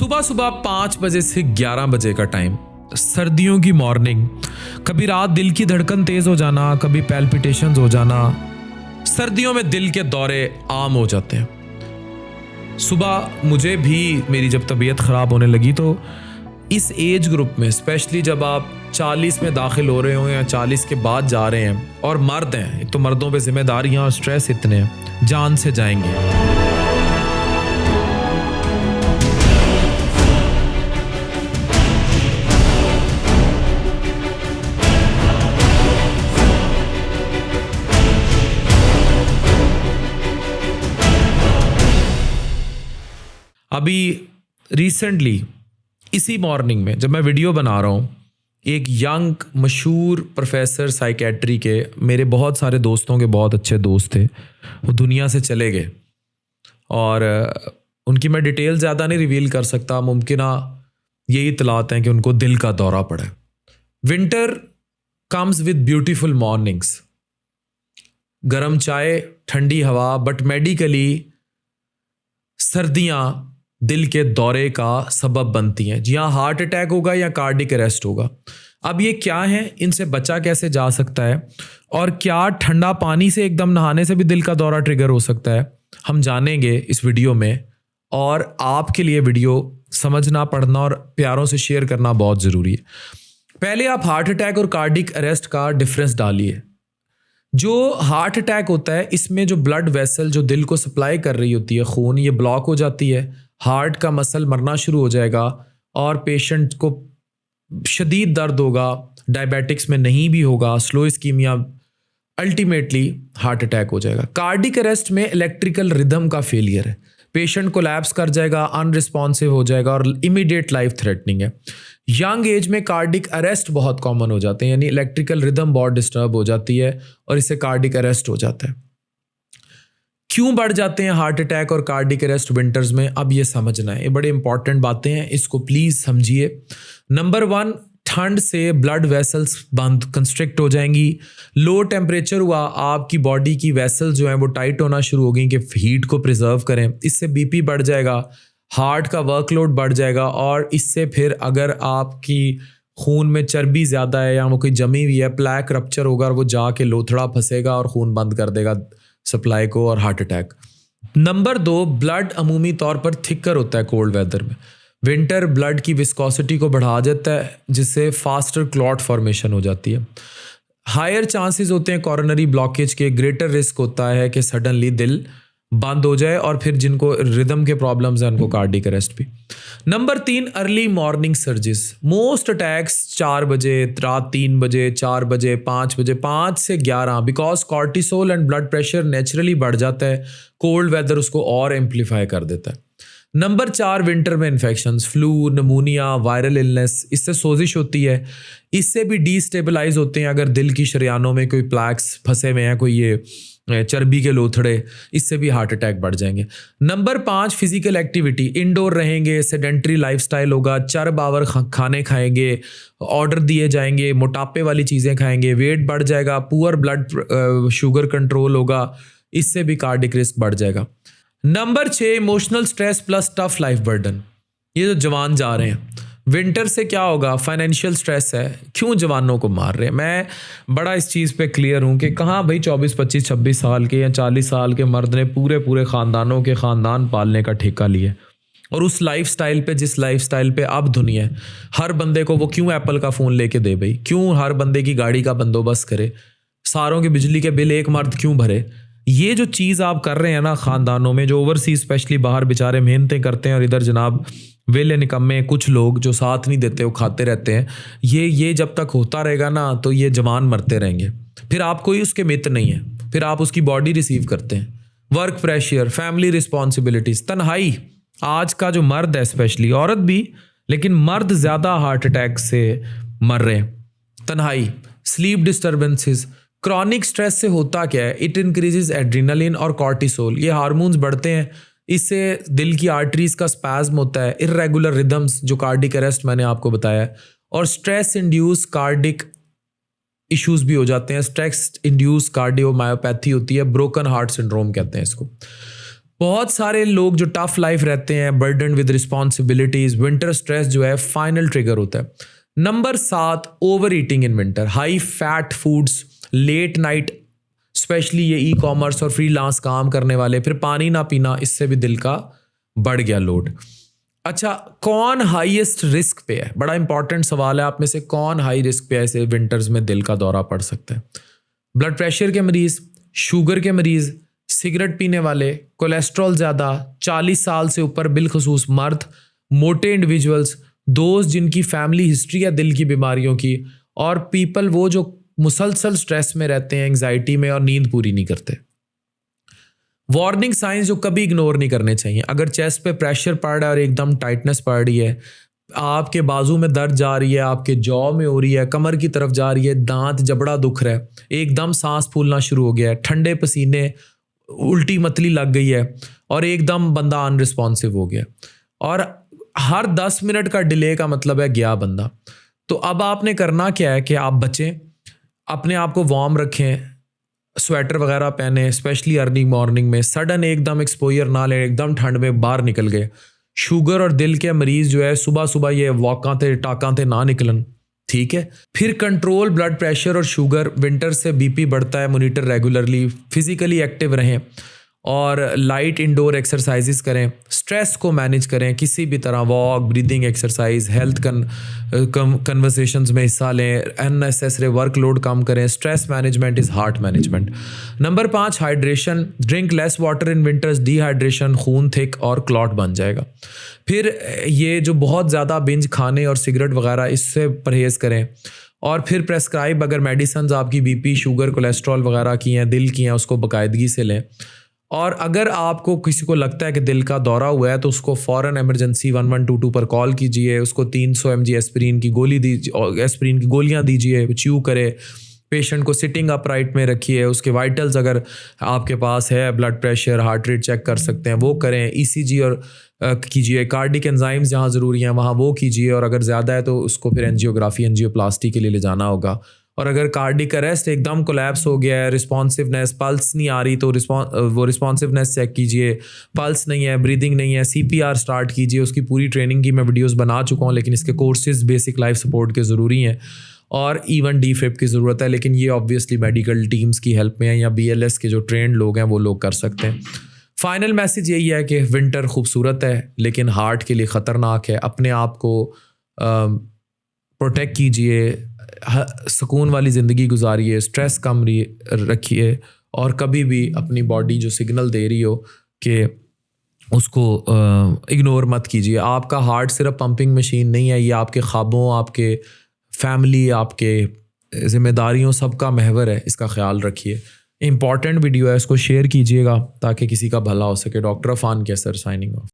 सुबह सुबह 5 बजे से 11 बजे का टाइम, सर्दियों की मॉर्निंग, कभी रात दिल की धड़कन तेज हो जाना, कभी पैल्पिटेशंस हो जाना। सर्दियों में दिल के दौरे आम हो जाते हैं। सुबह मुझे भी मेरी जब तबीयत ख़राब होने लगी तो इस एज ग्रुप में, स्पेशली जब आप 40 में दाखिल हो रहे हो या 40 के बाद जा रहे हैं और मर्द हैं, एक तो मर्दों पे जिम्मेदारियां और स्ट्रेस इतने हैं, जान से जाएंगे। अभी रिसेंटली इसी मॉर्निंग में जब मैं वीडियो बना रहा हूँ, एक यंग मशहूर प्रोफेसर साइकेट्री के, मेरे बहुत सारे दोस्तों के बहुत अच्छे दोस्त थे, वो दुनिया से चले गए और उनकी मैं डिटेल ज़्यादा नहीं रिवील कर सकता। मुमकिन यही इतलात हैं कि उनको दिल का दौरा पड़ा है। Winter comes with beautiful mornings, गर्म चाय, ठंडी हवा, बट मेडिकली सर्दियाँ दिल के दौरे का सबब बनती हैं। जी हाँ, हार्ट अटैक होगा या कार्डिक अरेस्ट होगा। अब ये क्या है, इनसे बचा कैसे जा सकता है, और क्या ठंडा पानी से एकदम नहाने से भी दिल का दौरा ट्रिगर हो सकता है, हम जानेंगे इस वीडियो में। और आपके लिए वीडियो समझना, पढ़ना और प्यारों से शेयर करना बहुत ज़रूरी है। पहले आप हार्ट अटैक और कार्डिक अरेस्ट का डिफरेंस डालिए। जो हार्ट अटैक होता है, इसमें जो ब्लड वेसल जो दिल को सप्लाई कर रही होती है खून, ये ब्लॉक हो जाती है, हार्ट का मसल मरना शुरू हो जाएगा और पेशेंट को शदीद दर्द होगा, डायबिटिक्स में नहीं भी होगा, slow ischaemia, ultimately heart attack हो जाएगा। कार्डिक अरेस्ट में इलेक्ट्रिकल रिदम का फेलियर है, पेशेंट कोलैप्स कर जाएगा, अनरिस्पॉन्सिव हो जाएगा और इमीडिएट लाइफ थ्रेटनिंग है। यंग एज में कार्डिक अरेस्ट बहुत कॉमन हो जाते हैं, यानी इलेक्ट्रिकल रिदम बहुत डिस्टर्ब हो जाती है और इससे कार्डिक अरेस्ट हो जाता है। क्यों बढ़ जाते हैं हार्ट अटैक और कार्डिक अरेस्ट विंटर्स में, अब ये समझना है। ये बड़े इंपॉर्टेंट बातें हैं, इसको प्लीज़ समझिए। नंबर 1, ठंड से ब्लड वेसल्स बंद, कंस्ट्रिक्ट हो जाएंगी। लो टेम्परेचर हुआ, आपकी बॉडी की वेसल्स जो हैं वो टाइट होना शुरू हो गई कि हीट को प्रिजर्व करें। इससे बीपी बढ़ जाएगा, हार्ट का वर्कलोड बढ़ जाएगा और इससे फिर अगर आपकी खून में चर्बी ज़्यादा है या वो कोई जमी हुई है, प्लैक रप्चर होगा और वो जाके लोथड़ा फंसेगा और खून बंद कर देगा सप्लाई को और हार्ट अटैक। नंबर 2, ब्लड अमूमी तौर पर थिकर होता है कोल्ड वेदर में। विंटर ब्लड की विस्कोसिटी को बढ़ा देता है, जिससे फास्टर क्लॉट फॉर्मेशन हो जाती है। हायर चांसेस होते हैं कोरोनरी ब्लॉकेज के, ग्रेटर रिस्क होता है कि सडनली दिल बंद हो जाए और फिर जिनको रिदम के प्रॉब्लम्स हैं उनको कार्डिक अरेस्ट भी। Number 3, early morning surges. Most attacks 4 बजे, रात 3 बजे, 4 बजे, 5 बजे, 5 से 11, because cortisol and blood pressure naturally बढ़ जाता है, कोल्ड वेदर उसको और एम्पलीफाई कर देता है। नंबर 4, विंटर में इन्फेक्शंस, फ्लू, नमूनिया, वायरल इलनेस, इससे सोजिश होती है, इससे भी डिस्टेबलाइज होते हैं अगर दिल की शरियानों में कोई प्लैक्स फंसे हुए हैं, कोई ये चर्बी के लोथड़े, इससे भी हार्ट अटैक बढ़ जाएंगे। नंबर 5, फिजिकल एक्टिविटी, इंडोर रहेंगे, सेडेंट्री लाइफस्टाइल होगा, चर्ब आवर खाने खाएंगे, ऑर्डर दिए जाएंगे, मोटापे वाली चीज़ें खाएंगे, वेट बढ़ जाएगा, पुअर ब्लड शुगर कंट्रोल होगा, इससे भी कार्डिक रिस्क बढ़ जाएगा। Number 6, emotional stress plus tough life burden. ये जो जवान जा रहे हैं विंटर से क्या होगा, फाइनेंशियल स्ट्रेस है, क्यों जवानों को मार रहे हैं। मैं बड़ा इस चीज़ पे क्लियर हूँ कि कहाँ भाई 24, 25, 26 साल के या 40 साल के मर्द ने पूरे पूरे ख़ानदानों के ख़ानदान पालने का ठेका लिया, और उस लाइफस्टाइल पे, जिस लाइफस्टाइल पे अब दुनिया है, हर बंदे को वो क्यों एप्पल का फ़ोन लेके दे भाई, क्यों हर बंदे की गाड़ी का बंदोबस्त करे, सारों के बिजली के बिल एक मर्द क्यों भरे। ये जो चीज़ आप कर रहे हैं ना ख़ानदानों में, जो ओवरसीज स्पेशली बाहर बेचारे मेहनतें करते हैं और इधर जनाब वेले निकम्मे कुछ लोग जो साथ नहीं देते, वो खाते रहते हैं, ये जब तक होता रहेगा ना तो ये जवान मरते रहेंगे। फिर आप कोई उसके मित्र नहीं है, फिर आप उसकी बॉडी रिसीव करते हैं। वर्क प्रेशर, फैमिली रिस्पॉन्सिबिलिटीज़, तन्हाई। आज का जो मर्द है, स्पेशली औरत भी, लेकिन मर्द ज़्यादा हार्ट अटैक से मर रहे हैं। तन्हाई, स्लीप डिस्टर्बेंसेस। क्रॉनिक स्ट्रेस से होता क्या है, इट इंक्रीजेज एड्रेनलिन और कॉर्टिसोल, ये हार्मोन्स बढ़ते हैं, इससे दिल की आर्टरीज का स्पैज्म होता है, इर्रेगुलर रिदम्स जो कार्डिक अरेस्ट मैंने आपको बताया है, और स्ट्रेस इंड्यूस कार्डिक इश्यूज भी हो जाते हैं। स्ट्रेस इंड्यूस कार्डियोमायोपैथी होती है, ब्रोकन हार्ट सिंड्रोम कहते हैं इसको। बहुत सारे लोग जो टफ लाइफ रहते हैं, burden with responsibilities, winter stress जो है फाइनल ट्रिगर होता है। Number 7, over eating in winter, high fat foods, late night, specially ये ई कॉमर्स और फ्रीलांस काम करने वाले, फिर पानी ना पीना, इससे भी दिल का बढ़ गया लोड। अच्छा, कौन हाईएस्ट रिस्क पे है? बड़ा इंपॉर्टेंट सवाल है, आप में से कौन हाई रिस्क पे ऐसे विंटर्स में दिल का दौरा पड़ सकता है? ब्लड प्रेशर के मरीज, शुगर के मरीज, सिगरेट पीने वाले, कोलेस्ट्रॉल ज़्यादा, 40 साल से ऊपर बिलखसूस मर्द, मोटे इंडिविजुअल्स, दोस्त जिनकी फैमिली हिस्ट्री है दिल की बीमारियों की, और पीपल वो जो मुसलसल स्ट्रेस में रहते हैं, एंग्जाइटी में और नींद पूरी नहीं करते। वार्निंग साइंस जो कभी इग्नोर नहीं करने चाहिए। अगर चेस्ट पे प्रेशर पड़ रहा है और एकदम टाइटनेस पड़ रही है, आपके बाजू में दर्द जा रही है, आपके जॉ में हो रही है, कमर की तरफ जा रही है, दांत जबड़ा दुख रहा है, एकदम सांस फूलना शुरू हो गया है, ठंडे पसीने, उल्टी मतली लग गई है और एकदम बंदा अनरिस्पॉन्सिव हो गया, और हर 10 मिनट का डिले का मतलब है गया बंदा। तो अब आपने करना क्या है कि आप बचें, अपने आप को वार्म रखें, स्वेटर वगैरह पहने, स्पेशली अर्ली मॉर्निंग में। सडन एकदम एक्सपोजर ना लें, एकदम ठंड में बाहर निकल गए। शुगर और दिल के मरीज जो है सुबह सुबह ये वॉकाते टाकाते ना निकलन, ठीक है। फिर कंट्रोल ब्लड प्रेशर और शुगर, विंटर से बीपी बढ़ता है, मॉनिटर रेगुलरली, फिजिकली एक्टिव रहें और लाइट इंडोर एक्सरसाइजेस करें। स्ट्रेस को मैनेज करें किसी भी तरह, walk, breathing exercise, health conversations में हिस्सा लें, अननेसेसरी वर्कलोड कम करें। Stress management is heart management. Number 5, hydration, drink less water in winters, dehydration, खून थिक और क्लॉट बन जाएगा। फिर ये जो बहुत ज़्यादा बिंज खाने और सिगरेट वगैरह, इससे परहेज़ करें। और फिर प्रेस्क्राइब अगर मेडिसिन आपकी बीपी, शुगर, कोलेस्ट्रॉल वगैरह की हैं, दिल की हैं, उसको बाकायदगी से लें। और अगर आपको किसी को लगता है कि दिल का दौरा हुआ है तो उसको फ़ौरन इमरजेंसी 1122 पर कॉल कीजिए, उसको 300 mg एस्पिरिन की गोली दीजिए, एस्पिरिन की गोलियां दीजिए, च्यू करे, पेशेंट को सिटिंग अपराइट में रखिए, उसके वाइटल्स अगर आपके पास है, blood pressure, heart rate check कर सकते हैं वो करें, ECG और कीजिए, कार्डिक एंजाइम्स जहाँ ज़रूरी हैं वहाँ वो कीजिए, और अगर ज़्यादा है तो उसको फिर एंजियोग्राफी, एंजियोप्लास्टी के लिए ले जाना होगा। और अगर कार्डिक अरेस्ट एकदम कोलैप्स हो गया है, रिस्पॉन्सिवनेस, पल्स नहीं आ रही तो वो रिस्पॉन्सिवनेस चेक कीजिए, पल्स नहीं है, ब्रीदिंग नहीं है, CPR स्टार्ट कीजिए। उसकी पूरी ट्रेनिंग की मैं वीडियोस बना चुका हूँ, लेकिन इसके कोर्सेज बेसिक लाइफ सपोर्ट के ज़रूरी हैं, और इवन DFib की ज़रूरत है, लेकिन ये ऑब्वियसली मेडिकल टीम्स की हेल्प में है, या BLS के जो ट्रेंड लोग हैं वो लोग कर सकते हैं। फाइनल मैसेज यही है कि विंटर खूबसूरत है लेकिन हार्ट के लिए ख़तरनाक है। अपने आप को प्रोटेक्ट कीजिए, सुकून वाली ज़िंदगी गुजारिए, स्ट्रेस कम रखिए, और कभी भी अपनी बॉडी जो सिग्नल दे रही हो कि उसको इग्नोर मत कीजिए। आपका हार्ट सिर्फ पंपिंग मशीन नहीं है, ये आपके ख्वाबों, आपके फैमिली, आपके ज़िम्मेदारियों सबका महवर है, इसका ख्याल रखिए। इंपॉर्टेंट वीडियो है, इसको शेयर कीजिएगा ताकि किसी का भला हो सके। डॉक्टर अफान कैसर साइनिंग ऑफ।